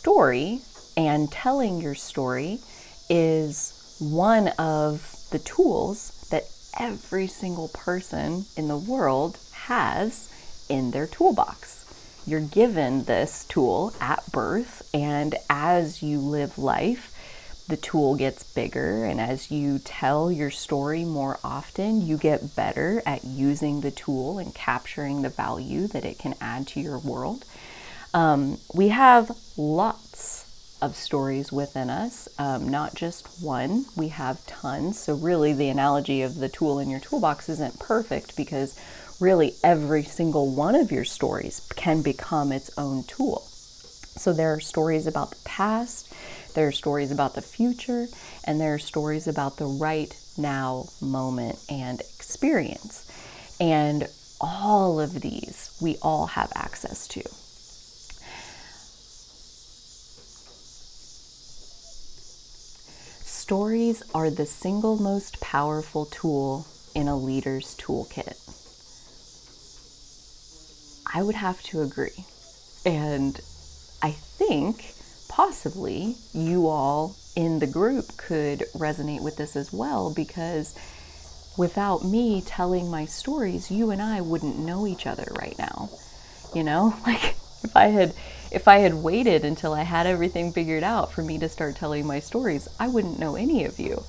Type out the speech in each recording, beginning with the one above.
story and telling your story is one of the tools that every single person in the world has in their toolbox. You're given this tool at birth, and as you live life, the tool gets bigger, and as you tell your story more often, you get better at using the tool and capturing the value that it can add to your world. We have lots of stories within us, not just one. We have tons. So really the analogy of the tool in your toolbox isn't perfect, because really every single one of your stories can become its own tool. So there are stories about the past, there are stories about the future, and there are stories about the right now moment and experience. And all of these we all have access to. Stories are the single most powerful tool in a leader's toolkit. I would have to agree. And I think possibly you all in the group could resonate with this as well, because without me telling my stories, you and I wouldn't know each other right now. You know, like if I had waited until I had everything figured out for me to start telling my stories, I wouldn't know any of you.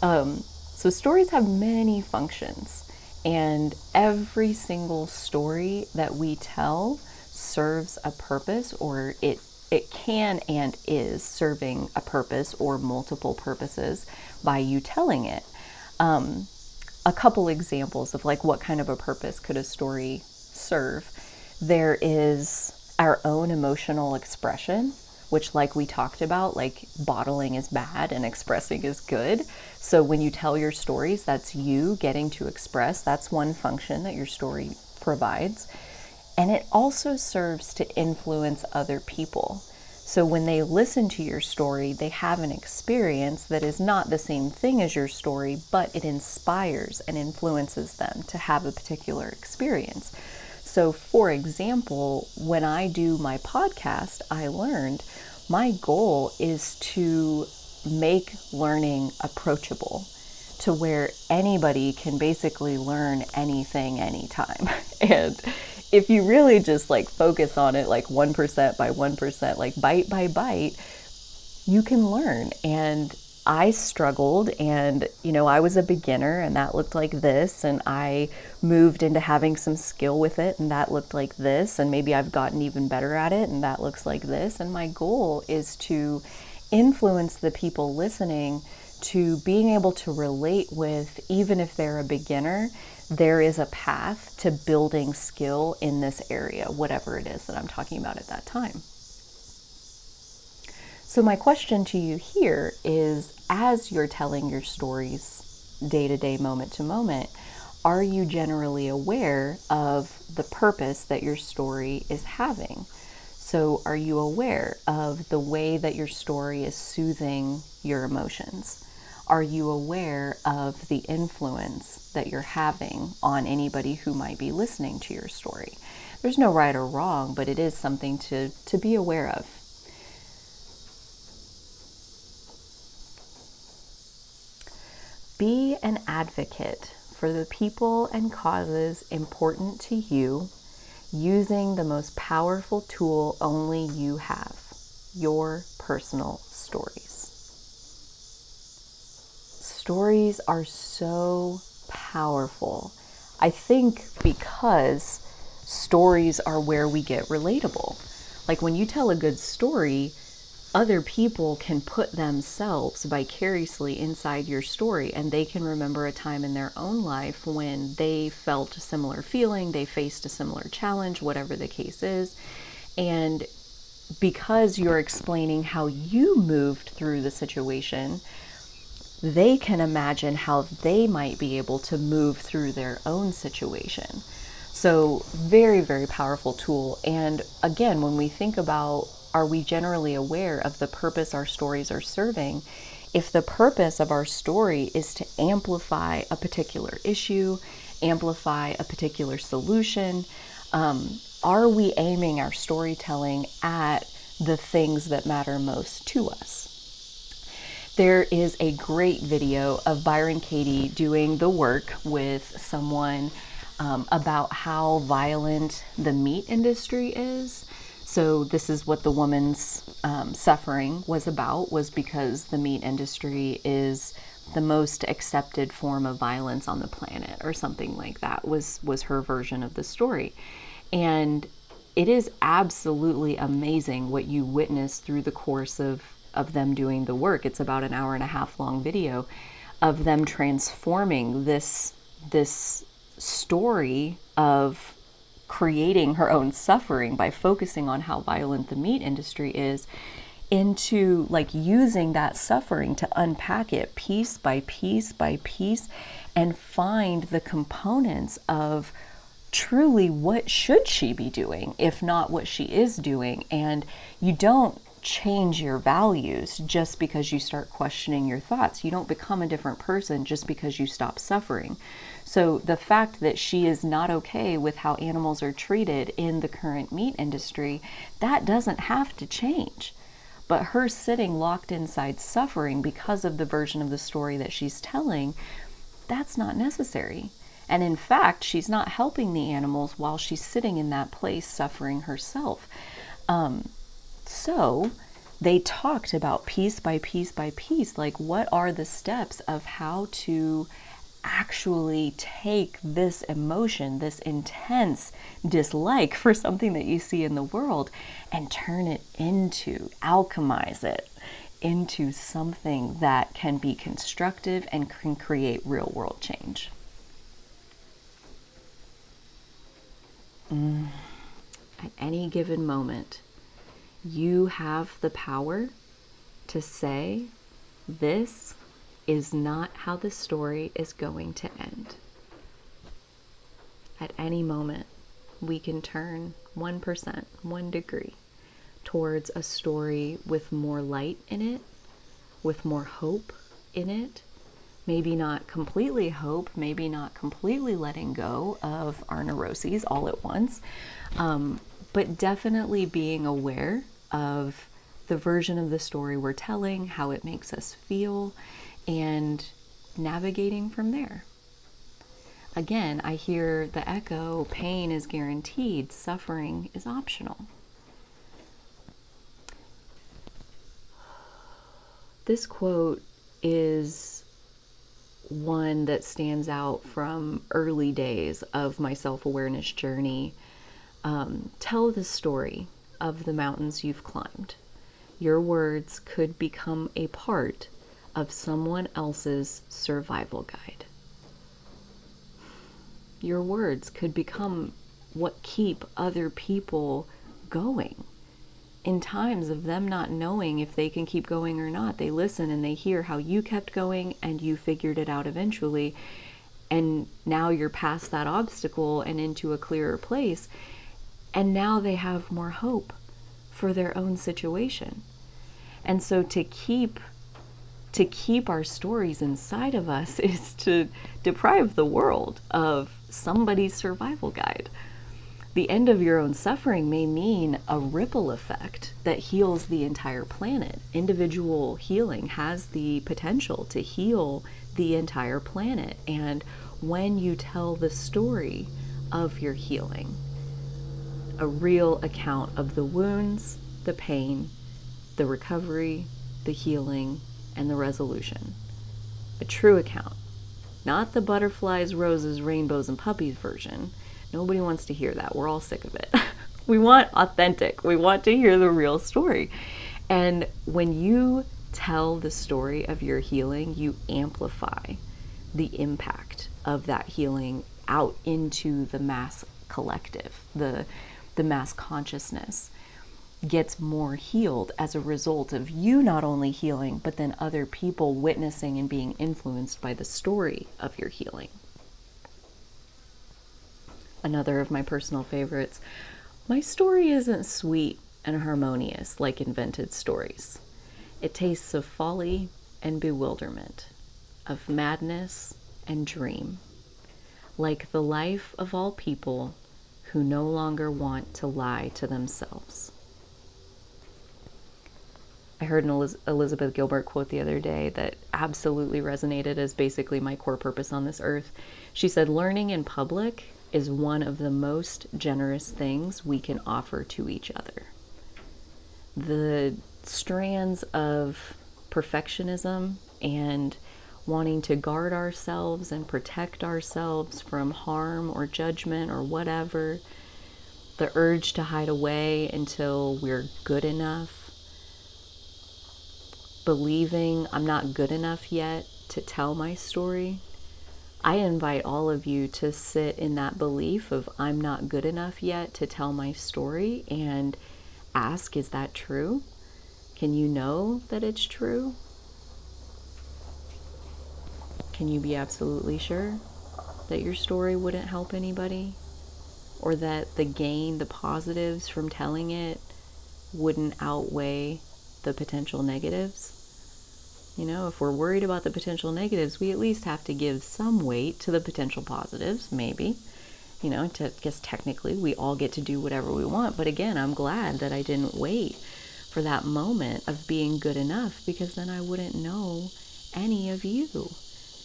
So stories have many functions, and every single story that we tell serves a purpose, or it can and is serving a purpose or multiple purposes by you telling it. A couple examples of like what kind of a purpose could a story serve. There is our own emotional expression, which, like we talked about, like bottling is bad and expressing is good. So when you tell your stories, that's you getting to express. That's one function that your story provides. And it also serves to influence other people. So when they listen to your story, they have an experience that is not the same thing as your story, but it inspires and influences them to have a particular experience. So for example, when I do my podcast, I learned my goal is to make learning approachable, to where anybody can basically learn anything anytime. And if you really just like focus on it like 1% by 1%, like bite by bite, you can learn. And I struggled, and I was a beginner, and that looked like this, and I moved into having some skill with it, and that looked like this, and maybe I've gotten even better at it, and that looks like this. And my goal is to influence the people listening to being able to relate with, even if they're a beginner, there is a path to building skill in this area, whatever it is that I'm talking about at that time. So my question to you here is, as you're telling your stories day to day, moment to moment, are you generally aware of the purpose that your story is having? So are you aware of the way that your story is soothing your emotions? Are you aware of the influence that you're having on anybody who might be listening to your story? There's no right or wrong, but it is something to be aware of. Be an advocate for the people and causes important to you, using the most powerful tool only you have, your personal stories. Stories are so powerful. I think because stories are where we get relatable. Like when you tell a good story, other people can put themselves vicariously inside your story, and they can remember a time in their own life when they felt a similar feeling, they faced a similar challenge, whatever the case is. And because you're explaining how you moved through the situation, they can imagine how they might be able to move through their own situation. So very, very powerful tool. And again, when we think about, are we generally aware of the purpose our stories are serving? If the purpose of our story is to amplify a particular issue, amplify a particular solution, are we aiming our storytelling at the things that matter most to us. There is a great video of Byron Katie doing the work with someone about how violent the meat industry is. So this is what the woman's suffering was because the meat industry is the most accepted form of violence on the planet, or something like that was her version of the story. And it is absolutely amazing what you witness through the course of them doing the work. It's about an hour and a half long video of them transforming this story of creating her own suffering by focusing on how violent the meat industry is, into like using that suffering to unpack it piece by piece by piece and find the components of truly what should she be doing, if not what she is doing. And you don't change your values just because you start questioning your thoughts. You don't become a different person just because you stop suffering. So the fact that she is not okay with how animals are treated in the current meat industry, that doesn't have to change. But her sitting locked inside suffering because of the version of the story that she's telling, that's not necessary. And in fact, she's not helping the animals while she's sitting in that place suffering herself. So they talked about piece by piece by piece, like what are the steps of how to actually take this emotion, this intense dislike for something that you see in the world, and turn it into, alchemize it into something that can be constructive and can create real world change. At any given moment, you have the power to say, this is not how the story is going to end. At any moment, we can turn 1%, 1 degree, towards a story with more light in it, with more hope in it. Maybe not completely hope, maybe not completely letting go of our neuroses all at once, but definitely being aware of the version of the story we're telling, how it makes us feel, and navigating from there. Again, I hear the echo, pain is guaranteed, suffering is optional. This quote is one that stands out from early days of my self-awareness journey. Tell the story of the mountains you've climbed. Your words could become a part of someone else's survival guide. Your words could become what keep other people going. In times of them not knowing if they can keep going or not, they listen and they hear how you kept going and you figured it out eventually. And now you're past that obstacle and into a clearer place. And now they have more hope for their own situation. And so to keep our stories inside of us is to deprive the world of somebody's survival guide. The end of your own suffering may mean a ripple effect that heals the entire planet. Individual healing has the potential to heal the entire planet. And when you tell the story of your healing, a real account of the wounds, the pain, the recovery, the healing, and the resolution. A true account. Not the butterflies, roses, rainbows, and puppies version. Nobody wants to hear that. We're all sick of it. We want authentic. We want to hear the real story. And when you tell the story of your healing, you amplify the impact of that healing out into the mass collective. The mass consciousness gets more healed as a result of you not only healing, but then other people witnessing and being influenced by the story of your healing. Another of my personal favorites, my story isn't sweet and harmonious like invented stories. It tastes of folly and bewilderment, of madness and dream, like the life of all people who no longer want to lie to themselves. I heard an Elizabeth Gilbert quote the other day that absolutely resonated as basically my core purpose on this earth. She said, learning in public is one of the most generous things we can offer to each other. The strands of perfectionism and wanting to guard ourselves and protect ourselves from harm or judgment or whatever, the urge to hide away until we're good enough, believing I'm not good enough yet to tell my story. I invite all of you to sit in that belief of I'm not good enough yet to tell my story and ask, is that true? Can you know that it's true? Can you be absolutely sure that your story wouldn't help anybody? Or that the gain, the positives from telling it wouldn't outweigh the potential negatives? You know, if we're worried about the potential negatives, we at least have to give some weight to the potential positives, maybe. You know, I guess technically we all get to do whatever we want. But again, I'm glad that I didn't wait for that moment of being good enough, because then I wouldn't know any of you.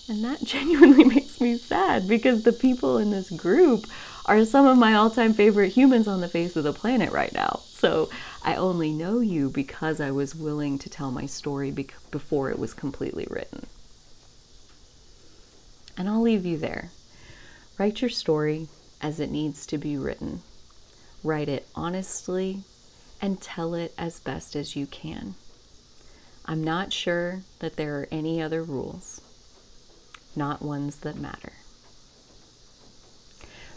And that genuinely makes me sad, because the people in this group are some of my all-time favorite humans on the face of the planet right now. So I only know you because I was willing to tell my story before it was completely written. And I'll leave you there. Write your story as it needs to be written. Write it honestly and tell it as best as you can. I'm not sure that there are any other rules, not ones that matter.